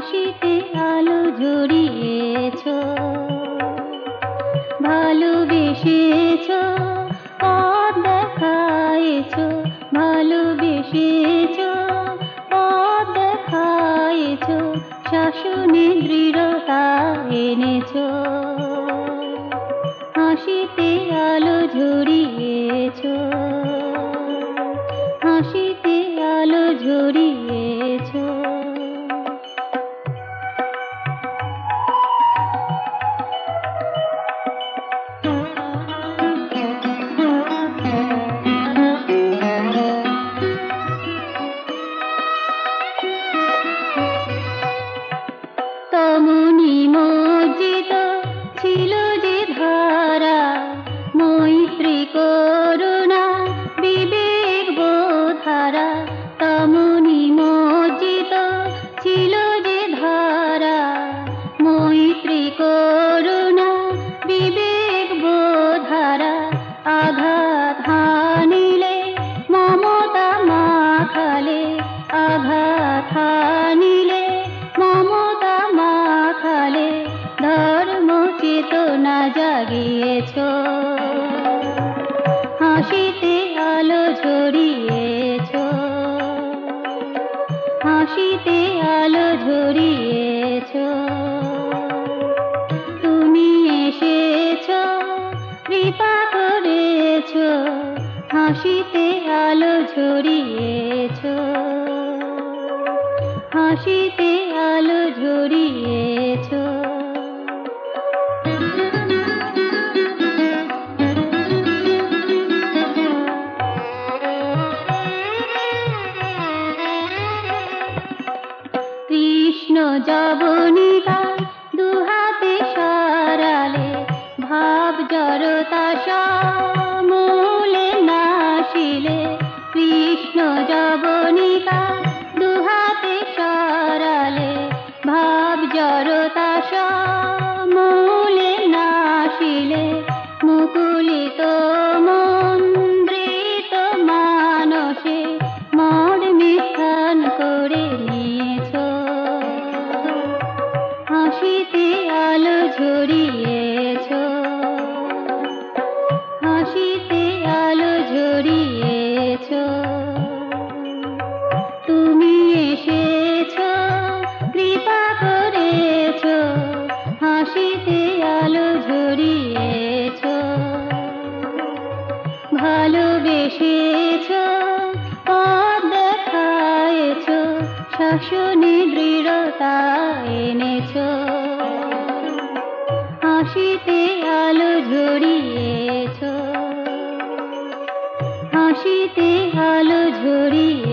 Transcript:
হাসিতে আলো ঝরিয়েছ, ভালোবেসেছ, পথ দেখায়েছ, ভালোবেসেছ, পথ দেখায়েছ, শাসনে দৃঢ়তা এনেছ। হাসিতে আলো ঝরিয়েছ, হাসিতে আলো ঝরিয়েছ। তমনি মজ্জিত ছিল যে ধারা, মৈত্রী করুণা বিবেক বোধারা। তমনি মজ্জিত ছিল যে ধারা, মৈত্রী করুণা বিবেক বোধারা। আঘাত হানিলে মমতা মাখালে, আঘাত হানিলে মমতা মাখালে, ধর্ম চেতনা জাগিয়েছ। হাসিতে আলো ঝরিয়েছ, হাসিতে আলো ঝরিয়েছ। তুমি এসেছ, কৃপা করেছ, হাসিতে আলো ঝরিয়েছ, হাসিতে আলো ঝরিয়েছ। কৃষ্ণ যবনিকা দুহাতে সরালে, ভাব জড়তা সমূলে নাশিলে। কৃষ্ণ যবনিকা দুহাতে সরালে, ভাব জড়তা সমূলে নাশিলে। মুকুলিত মন্দ্রিত মানসে মর্মে স্থান করে নিয়েছ। হাসিতে আলো ঝরিয়েছ, হাসিতে আলো ঝরিয়েছ। তুমি এসেছ, কৃপা করেছ, হাসিতে আলো ঝরিয়েছ। ভালোবেসেছ, পথ দেখায়েছ, শাসনে দৃঢ়তা এনেছ। হাসিতে আলো ঝরিয়েছ, হাসিতে আলো ঝরিয়েছ।